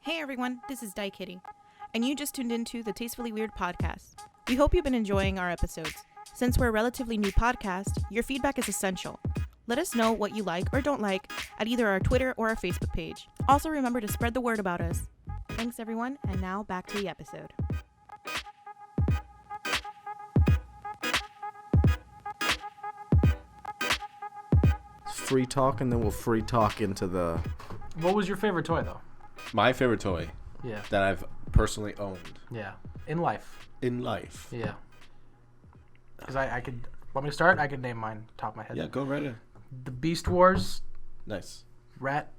Hey everyone, this is Dyke Kitty, and you just tuned into the Tastefully Weird podcast. We hope you've been enjoying our episodes. Since we're a relatively new podcast, your feedback is essential. Let us know what you like or don't like at either our Twitter or our Facebook page. Also remember to spread the word about us. Thanks everyone, and now back to the episode. Free talk, and then we'll free talk into the... What was your favorite toy, though? My favorite toy Yeah. that I've personally owned Yeah. In life. in life. Yeah. Because I could... Want me to start? I could name mine top of my head. Yeah, go right in. The Beast Wars Nice. Rat...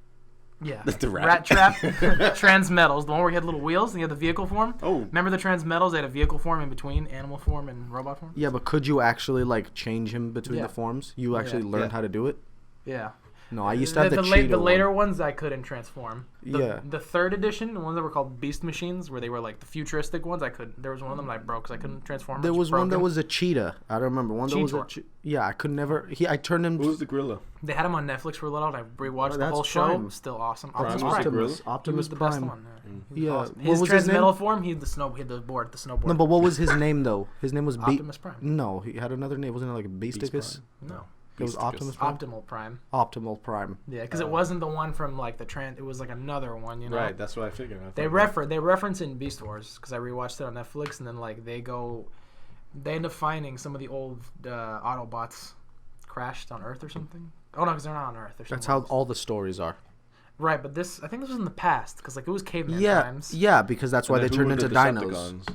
Yeah. The rat. Rat Trap Transmetals. The one where you had little wheels and you had the vehicle form. Oh. Remember the Transmetals? They had a vehicle form in between animal form and robot form? Yeah, but could you actually, like, change him between Yeah. the forms? You actually Yeah. learned Yeah. how to do it? Yeah. No, I used to have the la- Cheetah the later one. ones I couldn't transform. Yeah. The third edition, the ones that were called Beast Machines, where they were like the futuristic ones, I could. There was one of them that I broke because I couldn't transform. There I was just one that broke was a cheetah. I don't remember. One that was a... Cheetor. Yeah, I could never... I turned him... Who was the gorilla? them. They had them on Netflix for a little, and I rewatched Oh, the whole that's show. Prime. Still awesome. Prime Optimus was Prime. the gorilla? He Optimus was the best Prime. one. He was Yeah. awesome. What His was his name? transmetal form, he had the snowboard. No, but what was his name, though? His name was... Optimus Prime. No, he had another name. Wasn't it like Beasticus? No, It was Beasticus. Optimus Prime? Optimal Prime. Optimal Prime. Yeah, because it wasn't the one from like the It was like another one, you know. Right, that's what I figured. They reference in Beast Wars because I rewatched it on Netflix, and then like they end up finding some of the old Autobots crashed on Earth or something. Oh no, because they're not on Earth. They're That's somewhere how else. all the stories are. Right, but I think this was in the past because like it was caveman Yeah, times. yeah, because that's why they turned into dinos.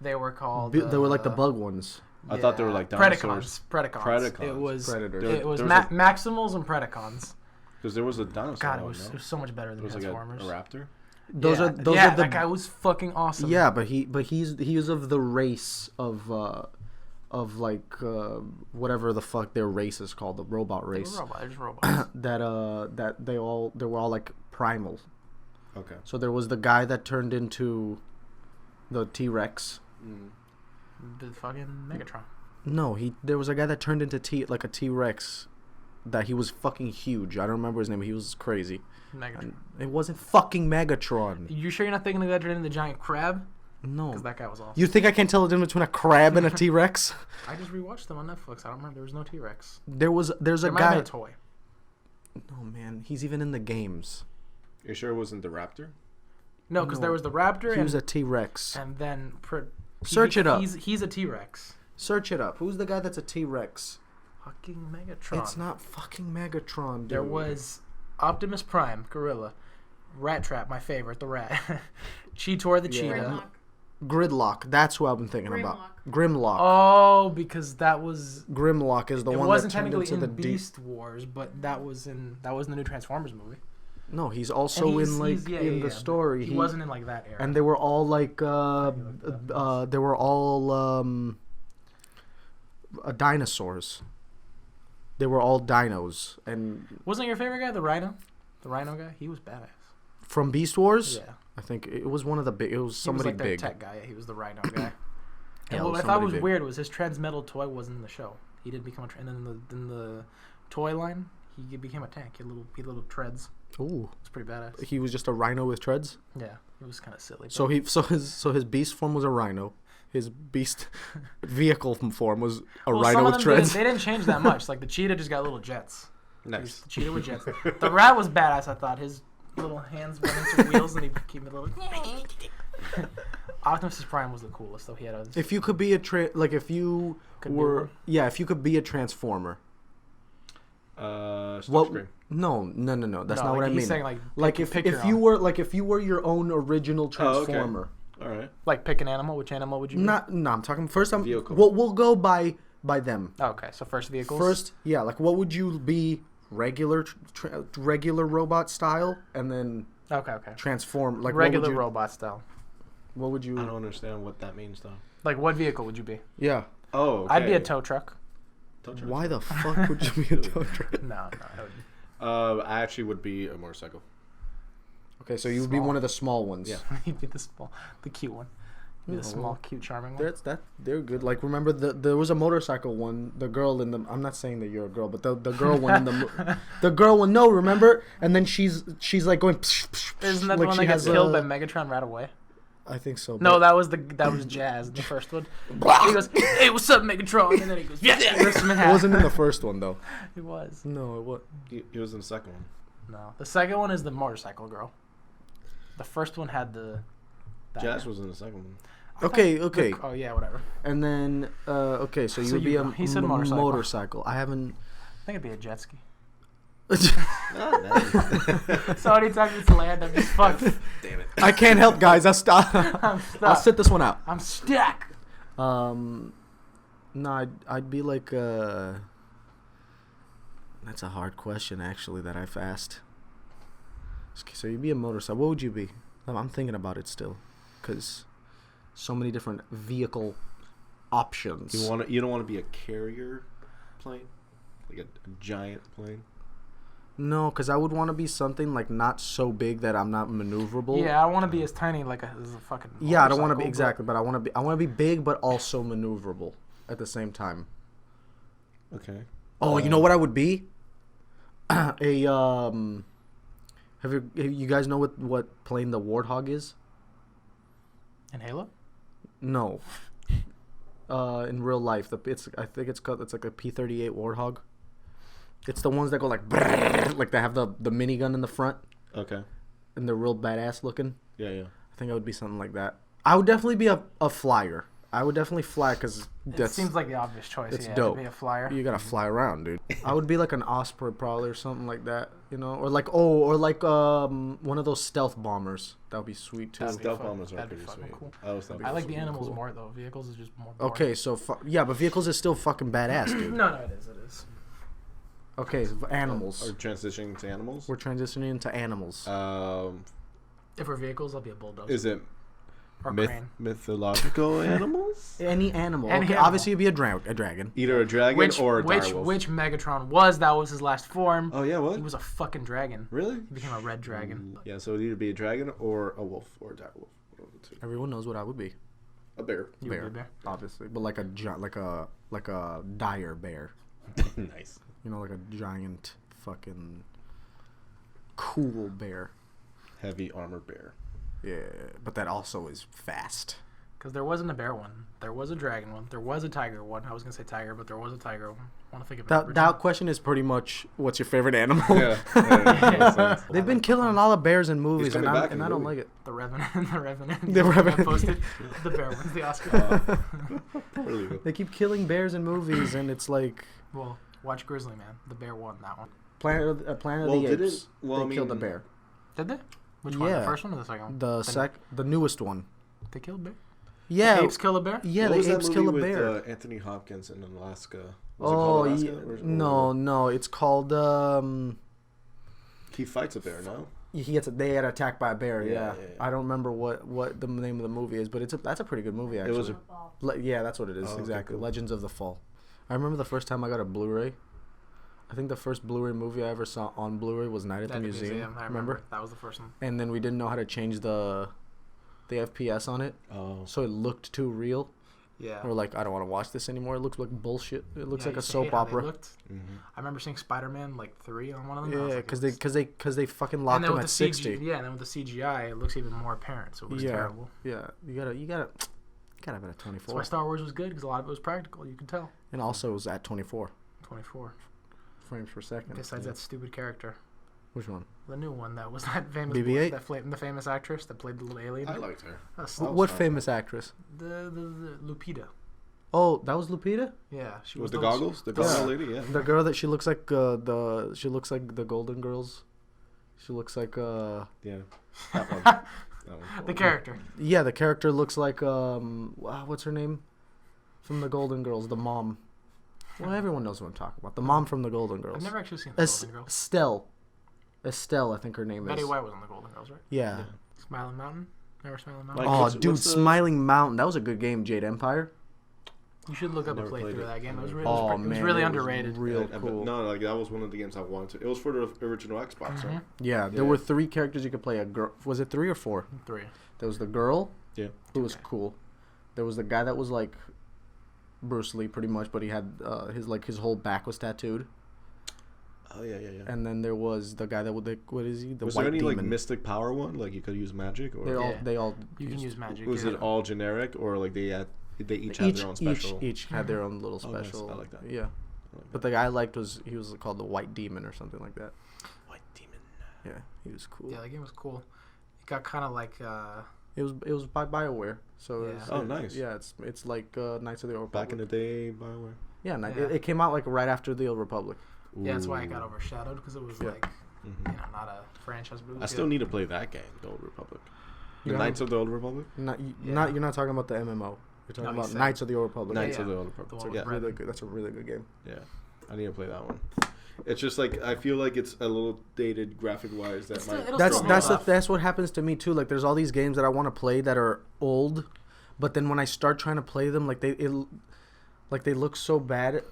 They were called. They were like the bug ones. I thought they were like dinosaurs. Predacons. It was Predators. It was There was Maximals and Predacons. Because there was a dinosaur. God, it one, was, no? it was so much better There than was like a Transformers. raptor. Those are the that guy was fucking awesome. Yeah, but he's of the race of like whatever the fuck their race is called, the robot They were race. They're just robots. that they were all like primal. Okay. So there was the guy that turned into the T-Rex. The fucking Megatron. No, there was a guy that turned into a T-Rex that he was fucking huge. I don't remember his name, but he was crazy. Megatron. It wasn't fucking Megatron. You sure you're not thinking of that turned into the giant crab? No. Because that guy was awesome. You think I can tell the difference between a crab and a T-Rex? I just rewatched them on Netflix. I don't remember. There was no T-Rex. There's a There might have guy. been a toy. No, man, he's even in the games. You sure it wasn't the raptor? No, because No. there was the raptor He was a and, T-Rex. and then... Search it up. He's a T-Rex. Search it up. Who's the guy that's a T-Rex? Fucking Megatron. It's not fucking Megatron, dude. There was Optimus Prime, Gorilla. Rat Trap, my favorite, the rat. Cheetor the Yeah. cheetah. Gridlock. That's who I've been thinking about. Grimlock. Oh, because that was... Grimlock is the It one wasn't that turned technically into in the Beast Wars, but that was in the new Transformers movie. No, he's also in the story. He wasn't in like that era. And they were all like they were all dinosaurs. They were all dinos, and Wasn't your favorite guy the Rhino? The Rhino guy? He was badass. from Beast Wars, Yeah. I think it was one of the big. It was somebody he was like big. the tech guy. He was the Rhino guy. Yeah, And it what was I thought somebody was big. weird was his transmetal toy wasn't in the show. He did become and then in the toy line, he became a tank. He had little treads. Ooh, It's pretty badass. he was just a rhino with treads. Yeah, it was kind of silly. So his beast form was a rhino. His beast vehicle form was a rhino with treads. They didn't change that much. Like the cheetah just got little jets. Nice. The cheetah with jets. The rat was badass. I thought his little hands went into wheels and he became a little. Optimus Prime was the coolest though. He had a. If you could be if you Could be were one? if you could be a transformer. Starscream. No. That's not what I mean. He's saying if you were your own original transformer. All right. like pick an animal. Which animal would you? Be? I'm talking first. Vehicle. We'll go by them. Okay, so first vehicles. First, yeah, like what would you be? Regular robot style, and then Okay. transform like Regular What would you, robot style. What would you? I don't understand what that means though. Like what vehicle would you be? Yeah. Oh, okay. I'd be a tow truck. Tow truck. Why the fuck would you be a tow truck? No, I would. I actually would be a motorcycle. Okay, so you would be Small. one of the small ones. Yeah. He'd be the cute one. Be the small, cute, charming one. They're good. Like, remember there was a motorcycle one. The girl in the. I'm not saying that you're a girl, but the girl one in the girl one. No, remember? And then she's like going. Isn't that like the one that gets killed by Megatron right away? I think so. No, that was Jazz, the first one. He goes, "Hey, what's up, Megatron?" And then he goes, "Yeah." It wasn't in the first one though. It was. No, it was. He was in the second one. No, the second one is the motorcycle girl. The first one had the. Jazz was in the second one. Okay. Oh yeah, whatever. And then okay, so you would be a he said motorcycle. motorcycle. I haven't. I think it'd be a jet ski. Oh, nice. So anytime it's land, I'm just fucked. Damn it. I can't help, guys. I'm stuck. I'll sit this one out. I'm stuck. No, I'd be like that's a hard question actually that I've asked. Okay, so you'd be a motorcycle. What would you be? I'm thinking about it still, because so many different vehicle options. You don't want to be a carrier plane, like a giant plane. No, because I would want to be something like not so big that I'm not maneuverable. Yeah, I want to be as tiny as a fucking. Yeah, I don't want to be exactly, but I want to be big but also maneuverable at the same time. Okay. Oh, you know what I would be? Have you guys know what plane the Warthog is? In Halo? No. In real life, I think it's like a P-38 Warthog. It's the ones that go like brrr, like they have the minigun in the front. Okay. And they're real badass looking. Yeah. I think I would be something like that. I would definitely be a flyer. I would definitely fly because it seems like the obvious choice. It's yeah, dope. To be a flyer. You gotta fly around, dude. I would be like an Osprey probably or something like that, you know, or like one of those stealth bombers. That would be sweet too. Stealth bombers are pretty sweet. Cool. I like the animals cool. more though. Vehicles is just more. Boring. Okay, so yeah, but vehicles is still fucking badass, dude. No, it is. Okay, so animals. Are transitioning to animals? We're transitioning into animals. If we're vehicles, I'll be a bulldozer. Is it or crane. mythological animals? Any animal. Any okay, animal. obviously you'd be a dragon. Either a dragon or a direwolf. Which Megatron was? That was his last form. Oh yeah, what? He was a fucking dragon. Really? He became a red dragon. Yeah, so it'd either be a dragon or a wolf or a direwolf. One of the two. Everyone knows what I would be. A bear. You would be a bear. Obviously, but like a dire bear. Nice. You know, like a giant fucking cool bear. Heavy armor bear. Yeah, but that also is fast. Because there wasn't a bear one. There was a dragon one. There was a tiger one. I was going to say tiger, but there was a tiger one. I want to think of it. That question is pretty much, what's your favorite animal? Yeah. They've been killing a lot of bears in movies, and I don't like it. The Revenant. The Revenant. The Revenant. I posted the bear wins the Oscar. They keep killing bears in movies, and it's like... Well, watch Grizzly Man. The bear won that one. Planet of the Apes. They killed a bear. Did they? Which one? The first one or the second one? The newest one. They killed a bear? Yeah. The apes kill a bear? Yeah, what the apes kill a bear. With Anthony Hopkins in Alaska. Was it called Alaska? No, it's called He fights a bear, no? They get attacked by a bear. Yeah. Yeah. I don't remember what the name of the movie is, but that's a pretty good movie actually. Yeah, that's what it is. Oh, exactly. okay, cool. Legends of the Fall. I remember the first time I got a Blu-ray. I think the first Blu-ray movie I ever saw on Blu-ray was Night at the Museum. I remember. That was the first one. And then we didn't know how to change the FPS on it. Oh. So it looked too real. Yeah. We're like, I don't want to watch this anymore. It looks like bullshit. It looks like a I soap opera. I remember seeing Spider-Man 3 on one of them. Yeah, because they fucking locked him at 60. Yeah, and then with the CGI, it looks even more apparent. So it looks terrible. Yeah, you gotta have it at 24. That's why Star Wars was good, because a lot of it was practical. You could tell. And also it was at 24 frames per second. Besides that stupid character. Which one? The new one that was that famous BB-8? the famous actress that played the little alien. I liked her. What famous actress? The Lupita. Oh, that was Lupita? Yeah, she With was the goggles? The goggle lady, yeah. The girl that she looks like the Golden Girls. She looks like Yeah. That one. That one. The character. Yeah, the character looks like what's her name? From the Golden Girls, the mom. Well, everyone knows what I'm talking about. The mom from the Golden Girls. I've never actually seen the Golden Girls. Estelle, I think her name Betty is. White was on the Golden Girls, right? Yeah. Smiling Mountain? Remember Smiling Mountain? Like, Oh, dude, Smiling Mountain. That was a good game, Jade Empire. You should look up a Never played playthrough of it. that game. It was Man, really it was underrated. Real cool. No, like that was one of the games I wanted to. It was for the original Xbox, right? Yeah, there were 3 characters you could play. A girl. Was it 3 or 4? 3. There was the girl. Yeah. Who was cool. There was the guy that was like Bruce Lee pretty much, but he had his whole back was tattooed. Oh yeah. And then there was the guy that would what is he? The Was white there any demon. like mystic power one? Like you could use magic, or They all You can use magic. was yeah. it all generic, or like they each had their own special? Each had their own little Oh, nice. special. I like that. Yeah. I like But that. the guy I liked was called the White Demon or something like that. White demon. Yeah, he was cool. Yeah, the game was cool. It got kind of like It was by BioWare, so Yeah. it's, Oh, nice. Yeah, it's like Knights of the Old Republic. Back in the day, BioWare. Yeah, Yeah. It came out like right after the Old Republic. yeah, that's why it got Ooh. overshadowed because it was Yeah. like Mhm. not a franchise. But it was I good. still need to play that game, the Old Republic. The You Knights of the Old Republic. Not Yeah. you're not talking about the MMO. You're talking No, he about said- Knights of the Old Republic. Knights yeah. of the Old The Republic. one Yeah, with Really good. That's a really good game. yeah. I need to play that one. It's just like I feel like it's a little dated graphic wise. That It's still- might. it'll That's still that's hold up. that's what happens to me too. Like there's all these games that I want to play that are old, but then when I start trying to play them, like they look so bad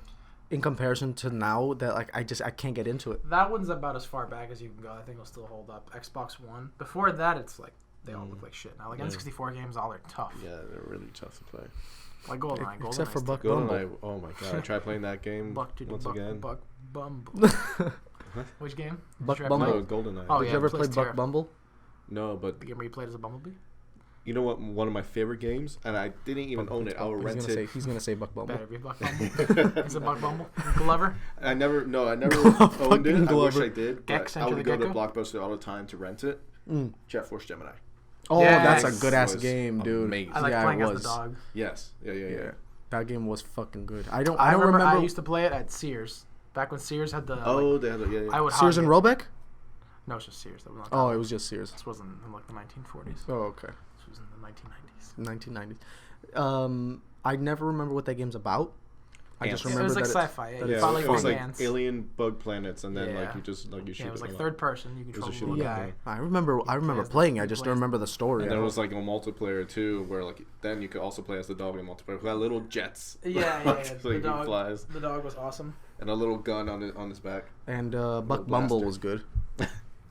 in comparison to now that like I can't get into it. That one's about as far back as you can go. I think it'll still hold up. Xbox One. Before that, it's like they all look like shit now. Like Yeah. N64 games, all are tough. Yeah, they're really tough to play. Like GoldenEye. Except for GoldenEye's Buck tough. Bumble. GoldenEye. Oh my god! I tried playing that game Buck to the once Buck, again. Buck Bumble. Which game? Did Buck you try Bumble. playing? No, GoldenEye. Oh, Did yeah, you ever it play plays Buck terrible. Bumble? No, but The game where you played as a bumblebee? you know what? One of my favorite games, and I didn't even own it. I would rent it. He's gonna say Buck Bumble. Better be Buck Bumble. Is it Buck Bumble? Glover? I never owned it. I Fucking wish Glover. I did. Gex But I Enter would the go to Gecko? Blockbuster all the time to rent it. Mm. Jet Force Gemini. Oh, Yes. that's a good ass Was game, dude. amazing. I like Yeah, it playing as was. the dog. Yes. Yeah. That game was fucking good. I don't I remember. I used to play it at Sears. Back when Sears had the. Oh, like, they had yeah. I would Sears hog and it. Roebuck? No, it's just Sears. That was not Oh, it was just Sears. This wasn't in like the 1940s. Oh, okay. This was in the 1990s. 1990s. I never remember what that game's about. I just Ants. It remember was like that sci-fi. that It Yeah, it's felt fun. it was like ants. alien bug planets, and then like Yeah. you just like you shoot Yeah, it was them like a lot. third person. You was a control the shooting little game. guy. I remember plays playing it. I he just plays- don't remember the story. And there was like a multiplayer too, where like then you could also play as the dog in multiplayer who had little jets. Yeah. so The he dog. flies The dog was awesome. and a little gun on his back. And Buck blaster. Bumble was good.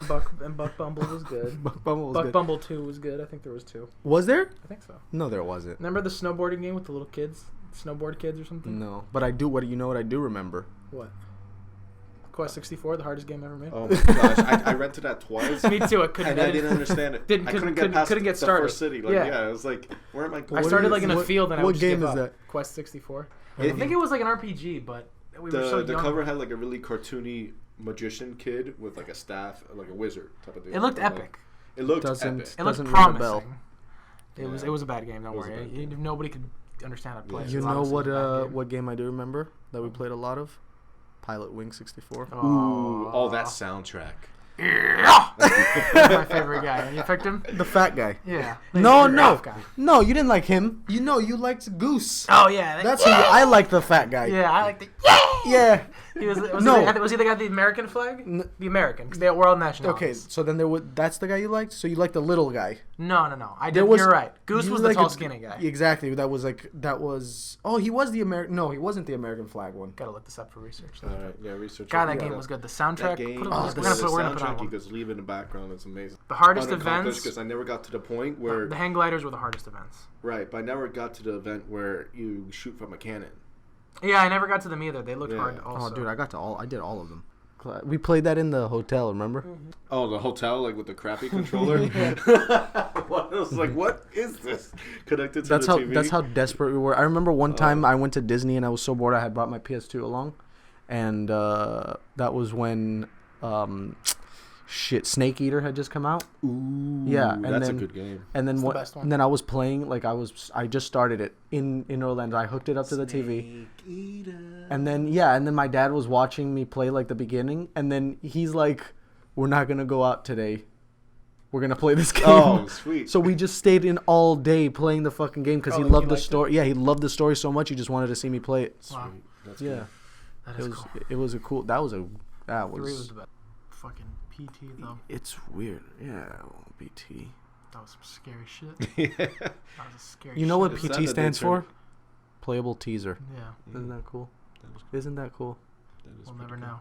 Buck Bumble was good. Buck Bumble was Buck good. Bumble 2 was good. I think there was 2. Was there? I think so. No, there wasn't. Remember the snowboarding game with the little kids? Snowboard kids or something? No, but I do. What you know? What I do remember? What? Quest 64, the hardest game ever made. Oh my gosh, I rented that twice. Me too. I couldn't. And I didn't understand it. Didn't- I couldn't couldn't- get past couldn't get the started. first city. Like, Yeah. yeah, I was like, where am I going? I What started is- like in a what- field and I what would just game give is up. that? Quest 64. It- I think it was like an RPG, but we were so the young. cover had like a really cartoony magician kid with like a staff, like a wizard type of thing. It looked Like, epic. it looked Doesn't- epic. It looked doesn't ring a bell. promising. It was Yeah. it was a bad game. Don't It was a worry. bad game. Nobody could understand how to play. Yeah. it. You It was know honestly what? a bad game. What game I do remember that we played a lot of? Pilot Wing 64. Ooh, oh, that soundtrack. That's my favorite guy. You picked him? The fat guy. Yeah. No, The no, rough guy. no. You didn't like him. You know, you liked Goose. Oh yeah. That's who I like. The fat guy. Yeah, I like the. Yeah. He was No. was he the guy with the American flag? The American, because they were all nationalities. Okay, so then there would. That's the guy you liked. So you liked the little guy. No. I did. There was- You're right. Goose you was the like tall, a- skinny guy. Exactly. That was. Oh, he was the American. No, he wasn't the American flag one. Gotta look this up for research. All right, yeah, research. God, it. that Yeah. game was good. The That soundtrack. game, Put it, Oh, we're the gonna put it on soundtrack you one. just leave in the background. It's amazing. The hardest events. Because I never got to the point where The hang gliders were the hardest events. right, but I never got to the event where you shoot from a cannon. Yeah, I never got to them either. They looked Yeah. hard. Also. Oh, dude, I did all of them. We played that in the hotel. Remember? Oh, the hotel, like with the crappy controller. I was like, what is this? Connected to That's the how. TV. That's how desperate we were. I remember one time I went to Disney and I was so bored I had brought my PS2 along, and that was when Snake Eater had just come out. Ooh, Yeah, and that's then- a good game. And then It's the what? best one. And then I was playing I just started it in Orlando. I hooked it up to the TV. And then my dad was watching me play like the beginning, and then he's like, "We're not gonna go out today. We're gonna play this game." Oh, sweet. So we just stayed in all day playing the fucking game because Oh, he like loved he the liked story. Yeah, he loved the story so much he just wanted to see me play it. Wow. Sweet. That's Yeah, good. That it is was cool. it was a cool. That was 3 was the best. Fucking PT though. It's weird. Yeah, BT. That was some scary shit. Yeah. That was a scary. You know what It PT sounded stands different. for? Playable teaser. Yeah. Isn't that cool? That is- Isn't that cool? that is We'll pretty never cool. know.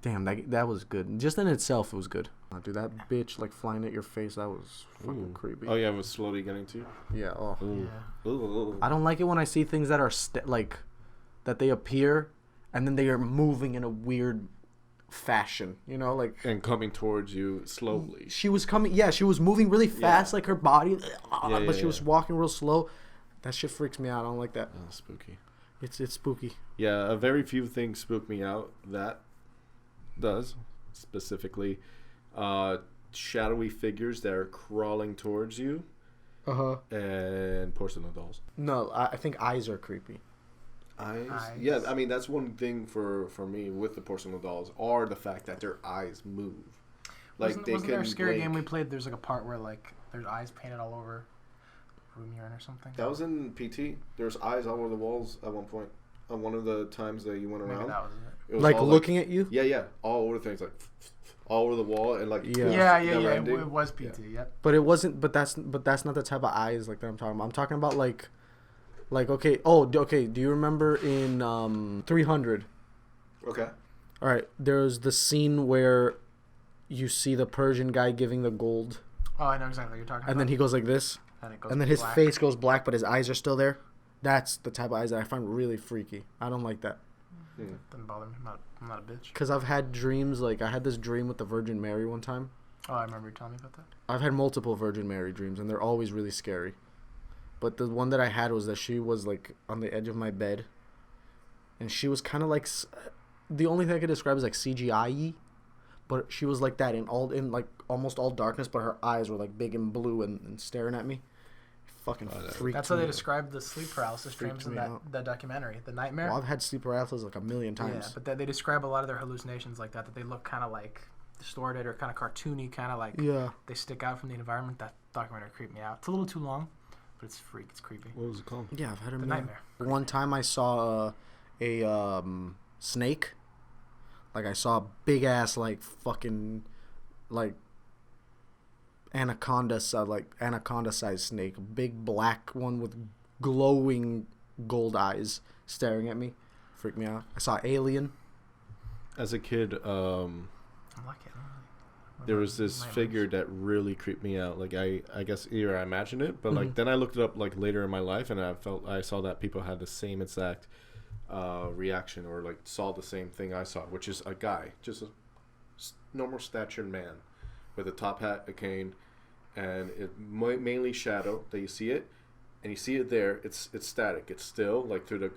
Damn, that was good. Just in itself, it was good. Dude, that bitch like flying at your face, that was fucking creepy. Oh yeah, it was slowly getting to you. Yeah. Oh. Yeah. Ooh. I don't like it when I see things that are that they appear and then they are moving in a weird fashion. You know, like And coming towards you slowly. she was coming. Yeah, she was moving really fast, like her body, but she was yeah. walking real slow. That shit freaks me out. I don't like that. Oh, spooky. It's spooky. Yeah, a very few things spook me out. That does specifically shadowy figures that are crawling towards you, and porcelain dolls. No, I think eyes are creepy. Eyes? Eyes. Yeah, I mean that's one thing for me with the porcelain dolls are the fact that their eyes move. Like Wasn't there a scary game we played? There's like a part where like there's eyes painted all over room you're in or something. That was in PT. There's eyes all over the walls at one point. On one of the times that you went Maybe around, that was it. it was Like all, looking at you. Yeah, all over the things, like all over the wall and like Yeah. Yeah. ending. It was PT. Yep. But it wasn't. But that's not the type of eyes like that I'm talking about. I'm talking about like okay. Oh, okay. Do you remember in 300? Okay. All right. There's the scene where you see the Persian guy giving the gold, Oh, I know exactly what you're talking about. and then he goes like this, and, it goes and then his black. face goes black, but his eyes are still there. That's the type of eyes that I find really freaky. I don't like that. Doesn't bother me. I'm not a bitch. Because I've had dreams, like I had this dream with the Virgin Mary one time. Oh, I remember you telling me about that. I've had multiple Virgin Mary dreams, and they're always really scary. But the one that I had was that she was like on the edge of my bed, and she was kind of like, the only thing I could describe is like CGI-y, but she was like that in like almost all darkness, but her eyes were like big and blue and staring at me. Fucking freaked That's how me they out. described the sleep paralysis dreams in me that, out. that documentary, The Nightmare. Well, I've had sleep paralysis like a million times. Yeah, but they describe a lot of their hallucinations like that. That they look kind of like distorted or kind of cartoony, kind of like they stick out from the environment. That documentary creeped me out. It's a little too long, but it's it's creepy. What was it called? Yeah, I've had a The million. Nightmare. One time I saw a snake. Like I saw a big ass like fucking like anaconda sized snake, a big black one with glowing gold eyes staring at me. Freaked me out. I saw Alien. As a kid, I'm lucky. there was this figure that really creeped me out. Like I guess either I imagined it, but like then I looked it up like later in my life, and I saw that people had the same exact reaction or like saw the same thing I saw, which is a guy, just a normal statured man with a top hat, a cane, and it mainly shadow that you see it, and you see it there. It's static. It's still like through the.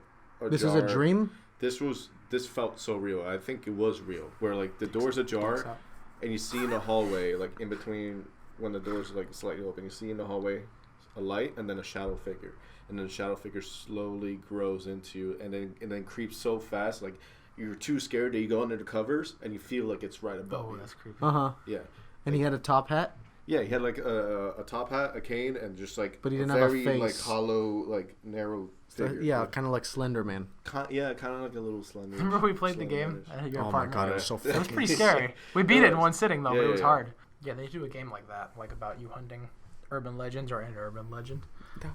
This is a dream. This felt so real. I think it was real. Where like the door's ajar, and you see in the hallway, like in between when the doors like slightly open, you see in the hallway a light and then a shadow figure, and then the shadow figure slowly grows into you, and then creeps so fast, like you're too scared that you go under the covers and you feel like it's right above you. That's creepy. Yeah. And he had a top hat. Yeah, he had like a top hat, a cane, and just like But he didn't a have a very face. like hollow, like narrow figure. Yeah, Like, kind of like Slender Man. kind of like a little slender. Remember we played the game at your Oh my apartment? god, it was so It was fucking. pretty scary. We beat it in one sitting though, Yeah, but it was yeah. hard. Yeah, they do a game like that, like about you hunting urban legends or an urban legend,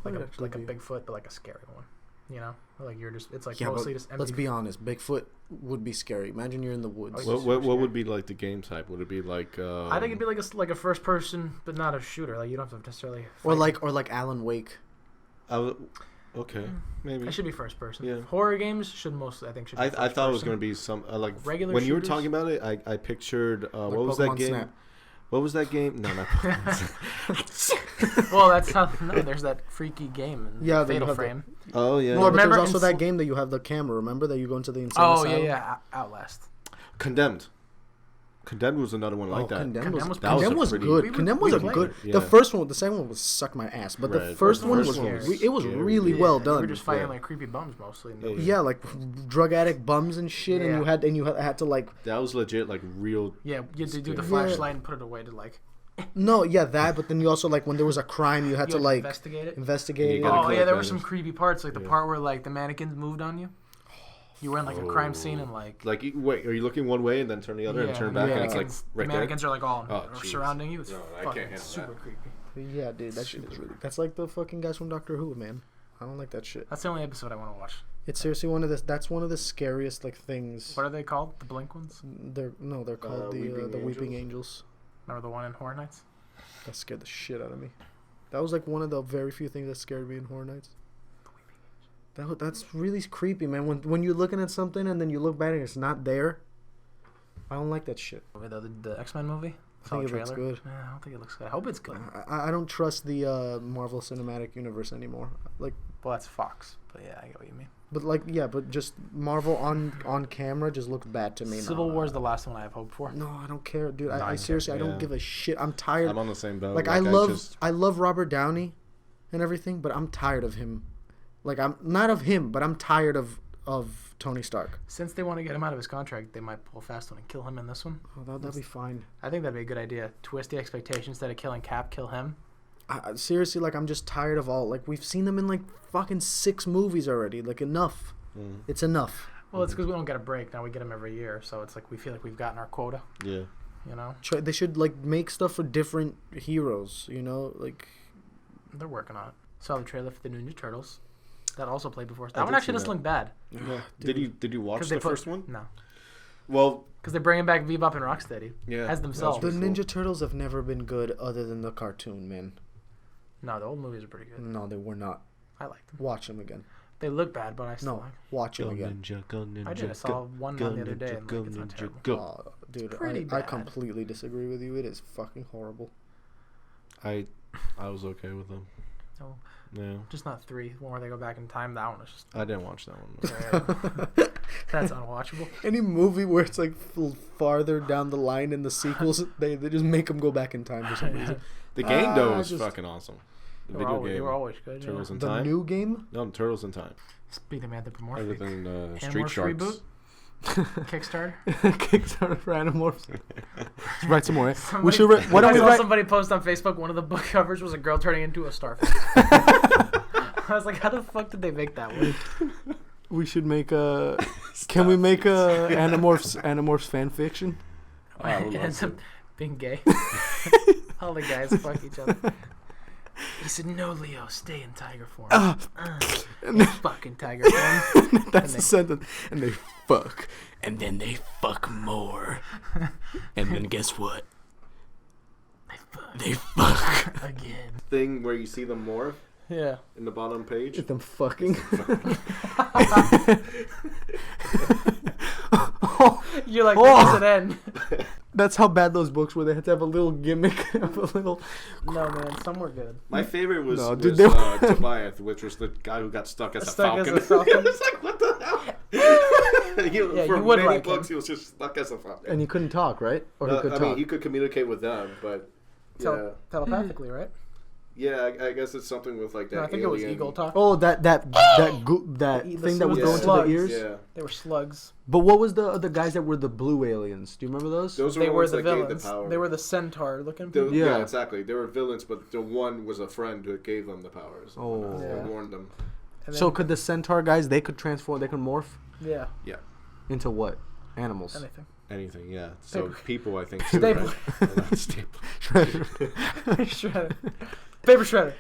like a Bigfoot, but like a scary one. You know, like you're just it's like Yeah, mostly but just empty. let's be honest. Bigfoot would be scary. Imagine you're in the woods. Oh, What would be like the game type? Would it be like? I think it'd be like a first person, but not a shooter. Like you don't have to necessarily. Or fight. like Alan Wake. Okay, maybe. It should be first person. Yeah. Horror games should mostly, I think, should be I first thought it was person. gonna be some like Regular when you were shooters? talking about it. I pictured what Like was that Pokemon game? Snap. What was that game? No, not Pokemon. Well, that's how. No, there's that freaky game. In Yeah, that you Fatal have Frame. Oh yeah. No, Well, but there's remember also in that game that you have the camera. Remember that you go into the insane Oh asylum? yeah, Outlast. Condemned. Condemned was another one like that. Condemned was Condemned was good. pretty- Condemned was a we good. played it. The Yeah. first one, the second one was suck my ass, but the Right. first The one first was one was it was scary. really Yeah, well You done. were just fighting Yeah. like creepy bums mostly. Yeah, like drug addict bums and shit, Yeah. and you had to like That was legit, like real. Yeah, you had to do the Yeah. flashlight and put it away to like. that, but then you also like when there was a crime, you had to like investigate it. investigate. You it. gotta Oh collect yeah, there were evidence. some creepy parts, like the Yeah. part where like the mannequins moved on you. You were in like a crime scene and like. Like wait, are you looking one way and then turn the other and turn back and it's like the right there? mannequins are like all Oh, jeez. surrounding you. It's No, I can't fucking handle super that. creepy. Yeah, dude, that shit is really. That's like the fucking guys from Doctor Who, man. I don't like that shit. That's the only episode I want to watch. It's seriously one of the. That's one of the scariest like things. What are they called? The Blink ones? They're called the Weeping Angels. Remember the one in Horror Nights? That scared the shit out of me. That was like one of the very few things that scared me in Horror Nights. That's really creepy, man. When you're looking at something and then you look back and it's not there. I don't like that shit. The X-Men movie? I think it looks good. Yeah, I don't think it looks good. I hope it's good. I don't trust the Marvel Cinematic Universe anymore. Like, well, that's Fox. But yeah, I get what you mean. But but just Marvel on camera just looks bad to me. Civil War is the last one I have hope for. No, I don't care, dude. I seriously, I don't give a shit. I'm tired. I'm on the same boat. Like I love Robert Downey, and everything, but I'm tired of him. Like I'm not of him, but I'm tired of Tony Stark. Since they want to get him out of his contract, they might pull a fast one and kill him in this one. Oh, that'd be fine. I think that'd be a good idea. Twist the expectations. Instead of killing Cap, kill him. Seriously, like I'm just tired of all. Like we've seen them in like fucking 6 movies already. Like enough. It's enough. Well, it's because we don't get a break now. We get them every year, so it's like we feel like we've gotten our quota. Yeah. You know. They should like make stuff for different heroes. You know, like they're working on it. Saw the trailer for the Ninja Turtles. That also played before. That one actually doesn't look bad. Yeah. Did you watch the first one? No. Well, because they're bringing back Bebop and Rocksteady as themselves. The Ninja Turtles have never been good other than the cartoon, man. No, the old movies are pretty good. No, they were not. I like them. Watch them again. They look bad, but I still like them. Watch them again. Go Ninja, I did. I saw one the other day, and like, it's not terrible. Oh, dude, I completely disagree with you. It is fucking horrible. I was okay with them. No. Yeah. Just not 3. One where they go back in time. That one was just... I didn't watch that one. That's unwatchable. Any movie where it's like farther down the line in the sequels, they just make them go back in time for some reason. The game though was fucking awesome. The video game. They were always good. Turtles in Time. The new game? No, Turtles in Time. Speaking of anthropomorphic. Everything Street Sharks. Reboot? Kickstarter? Kickstarter for Animorphs. Let's write some more. We should. Why don't we write? Somebody post on Facebook. One of the book covers was a girl turning into a starfish. I was like, how the fuck did they make that one? We should make a. Can we make a Animorphs fan fiction? It ends up being gay. All the guys fuck each other. He said, "No, Leo, stay in tiger form." They fuck in tiger form. That's the sentence. And they fuck, and then they fuck more, and then guess what? They fuck again. Thing where you see them morph. Yeah. In the bottom page. Them fucking. You're like, where does it end? That's how bad those books were. They had to have a little gimmick of a little. No, man, some were good. My favorite was Tobias, which was the guy who got stuck as a falcon. It's like, what the hell? For many like books, he was just stuck as a falcon. And he couldn't talk, right? Or he could talk. I mean, he could communicate with them, but telepathically, right? Yeah, I guess it's something with like that. No, I think it was eagle talk. Oh, that thing that was going to the ears. Yeah, they were slugs. But what was the guys that were the blue aliens? Do you remember those? They were the villains. They were the centaur looking people. Yeah, exactly. They were villains, but the one was a friend who gave them the powers. Oh, and warned them. So could the centaur guys? They could transform. They could morph. Yeah. Yeah. Into what? Animals. Anything, yeah. So people, I think. Staple. Staple. Shredder. Paper shredder.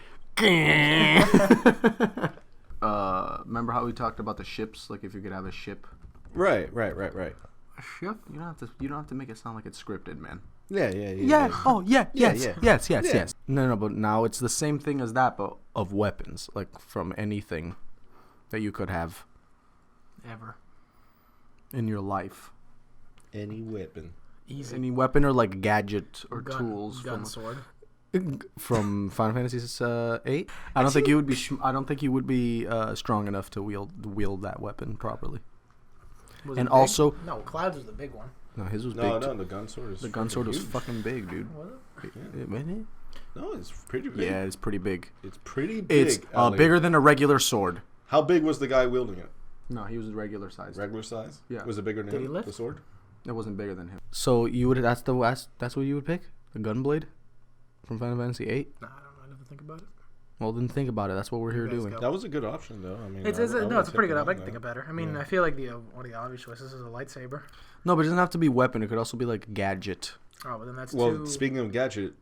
Remember how we talked about the ships? Like if you could have a ship. Right. A ship? You don't have to make it sound like it's scripted, man. Yeah. Oh, yeah. Yes. No, but now it's the same thing as that, but of weapons, like from anything that you could have ever in your life. Any weapon. Easy. Any weapon or like gadget or tools. Sword. From Final Fantasy VIII. I don't think you would be. I don't think you would be strong enough to wield that weapon properly. And also, no, Cloud's was the big one. No, his was big. No, the gun sword. The gun sword was fucking big, dude. Was it? Yeah. No, it's pretty big. Yeah, it's pretty big. It's pretty big. It's bigger than a regular sword. How big was the guy wielding it? No, he was regular size. Regular size? Yeah. Was it bigger than him? The sword? It wasn't bigger than him. So you would that's what you would pick? The gunblade from Final Fantasy VIII? No, I don't know. I never think about it. Well, then think about it. That's what we're here doing. That was a good option, though. I mean, it's a pretty good option. I can think of better. I mean, I feel like one of the obvious choices is a lightsaber. No, but it doesn't have to be weapon. It could also be like gadget. Oh, but then that's well, speaking of gadget,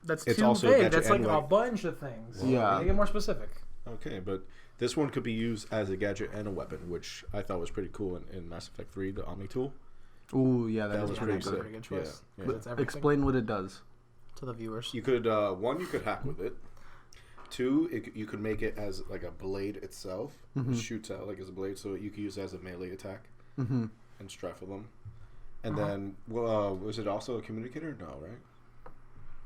it's too also vague. That's like a bunch of things. Yeah. Make it more specific. Okay, but this one could be used as a gadget and a weapon, which I thought was pretty cool in Mass Effect 3, the Omni tool. Ooh, yeah, That was was pretty pretty good. sick. Pretty good choice. Yeah, Because it's everything Explain what it does. to the viewers. You could you could hack with it. 2, you could make it as like a blade itself. It shoots out like as a blade, so you could use it as a melee attack and strike with them. And then, was it also a communicator? No, right?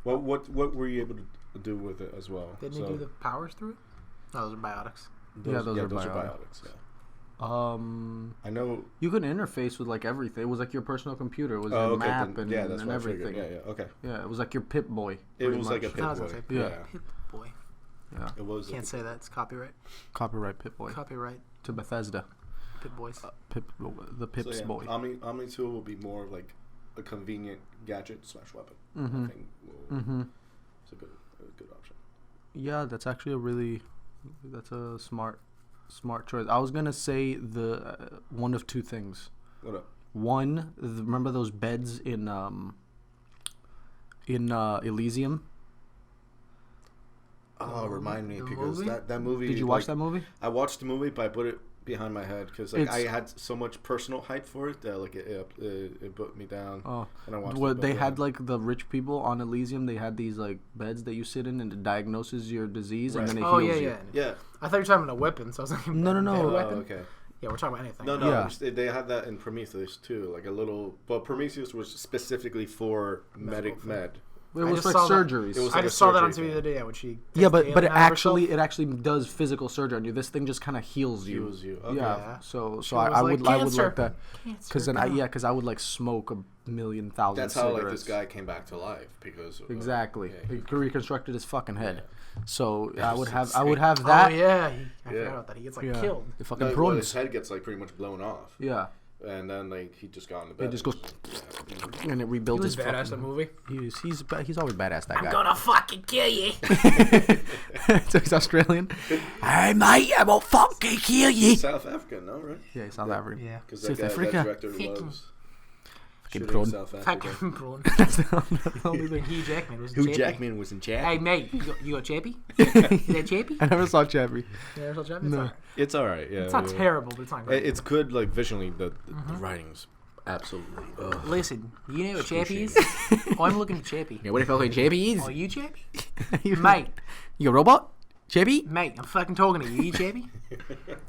Well, what were you able to do with it as well? Didn't you do the powers through it? No, those are biotics. Those are biotics. Yeah. I know you could interface with like everything. It was like your personal computer. It was your okay, map then, and that's what I figured. everything. Yeah, okay. Yeah, it was like your Pip Boy. It was pretty like a much. Pip I was Boy. gonna say Yeah. Pip Boy. Yeah, It was. Can't say that. It's copyright. copyright Pip Boy Copyright. to Bethesda. Pip Boys. The Pip's So, yeah, boy. Omni tool will be more like a convenient gadget / weapon. I think it's a good option. Yeah, that's actually that's a smart choice. I was gonna say the one of two things. What up? One, remember those beds in Elysium? Oh, remind me The because movie? that movie. Did you watch that movie? I watched the movie, but I put it behind my head because like I had so much personal hype for it that like it put me down. Oh, and I watched well, it, they had like the rich people on Elysium. They had these like beds that you sit in, and it diagnoses your disease, and Right. then it Oh heals yeah, you. yeah. Yeah. I thought you were talking about a weapon, so I was like, No. a Oh, weapon. okay. Yeah, we're talking about anything. No. Yeah. They had that in Prometheus too, like a little. But Prometheus was specifically for med. It I was just like saw that. surgeries. It was I like just a saw that on surgery TV the other day. Yeah, when she. Yeah, takes the but it alien out of herself. actually does physical surgery on you. This thing just kind of heals you. Heals you. Okay. Yeah. Yeah. So She I was would like, I would "Cancer." like that because then Cancer. because I would like smoke 1,000,000 That's how cigarettes. like this guy came back to life because Exactly. yeah, He reconstructed his fucking head. So That I would was have insane. that. Oh yeah, I Yeah. forgot about that. He gets like Yeah. killed. The fucking his prawns. head gets like pretty much blown off, Yeah. and then like he just got in the bed. It just goes Yeah. and it He rebuilds was his badass. That fucking. movie. He's always badass. That guy. gonna fucking kill you. So he's Australian. Hey mate, I will fucking kill you. South Africa, no, right? Yeah, he's South African. Yeah. Because South that Africa. director loves Fucking shooting prawn. South Africa. Fucking prawn. That's the only thing. Hugh Jackman was. Hugh Chappie. Jackman was in Jack. Hey mate, you got Chappie? Is that Chappie? I never saw Chappie. Yeah, that's Chappie. No. It's all right. Yeah, It's not yeah. terrible, but it's not great. It's good, like visually. The writing's absolutely. Listen, you know what Chappie is? Oh, I'm looking at Chappie. Yeah, what the fuck Chappie is? Oh, you Chappie? you, Mate, you a robot? Chappie? mate, I'm fucking talking to you. You Chappie?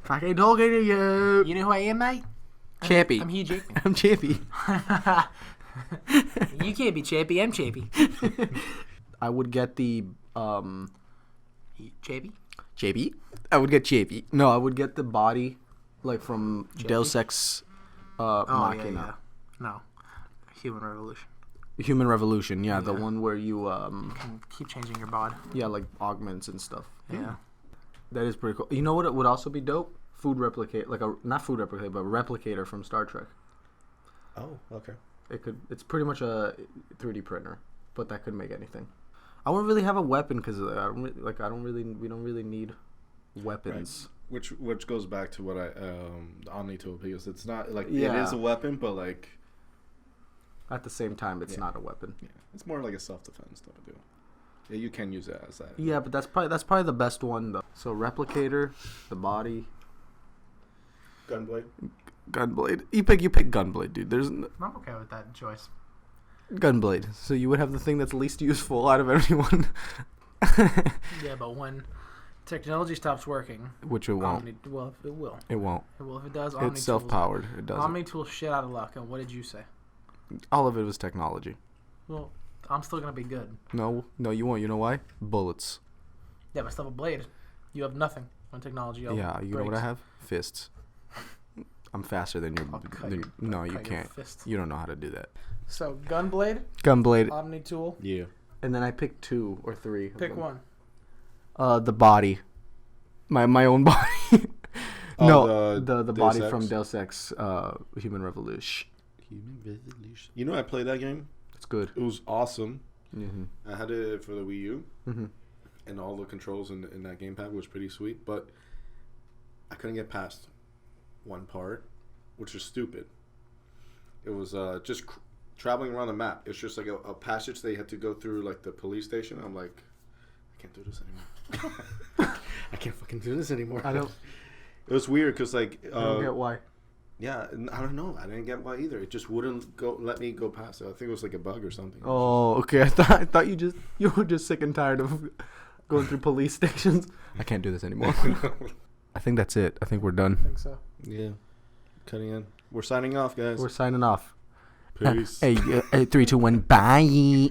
Fucking talking to you. You know who I am, mate? Chappie. I'm Hugh Jackman. I'm Chappie. You can't be Chappie. I'm Chappie. I would get the Chappie? Chappie. I would get Chappie. No, I would get the body, like from Deus Ex Oh, Machina. yeah. No. Human Revolution. Human Revolution. Yeah, the Yeah. one where you And keep changing your bod. yeah, like augments and stuff. Yeah. That is pretty cool. You know what? It would also be dope. Food replicate, like a not food replicate, but replicator from Star Trek. Oh, okay. It's pretty much a 3D printer, but that could make anything. I wouldn't really have a weapon because we don't really need weapons. Which goes back to what the Omni tool, because it's not like Yeah. it is a weapon, but like At the same time, it's Yeah. not a weapon. yeah, it's more like a self-defense type of deal. Yeah, you can use it as that. Yeah, but that's probably the best one though. So replicator, the body, Gunblade. Gunblade. You pick Gunblade, dude. There's I'm okay with that choice. Gunblade. So you would have the thing that's least useful out of anyone, Yeah, but when technology stops working, which it won't. well, it will. It won't. Well, if it does, Omni It's self-powered. It doesn't. Omni tool shit out of luck. And what did you say? All of it was technology. Well, I'm still gonna be good. No, you won't. You know why? Bullets. Yeah, but I still have a blade. You have nothing on technology. Yeah, you know what I have? Fists. I'm faster than you. I'll cut your- No, I'll you cut your can't. fist. You don't know how to do that. So Gunblade, Gunblade, Omni tool. Yeah. and then I picked 2 or 3. of Pick them. one. The body. My own body. Oh, no, the Deus body Ex? from Deus Ex Human Revolution. You know, I played that game. It's good. It was awesome. Mm-hmm. I had it for the Wii U, Mm-hmm. and all the controls in that gamepad was pretty sweet. But I couldn't get past one part, which is stupid. It was just traveling around the map. It's just like a passage they had to go through, like the police station. I'm like, I can't do this anymore. I can't fucking do this anymore. I don't. It was weird because like I don't get why. yeah, I don't know. I didn't get why either. It just wouldn't let me go past it. I think it was like a bug or something. Oh, okay. I thought you were just sick and tired of going through police stations. I can't do this anymore. I think that's it. I think we're done. I think so. Yeah, cutting in. We're signing off, guys. We're signing off. Peace. Hey, 3, 2, 1, bye.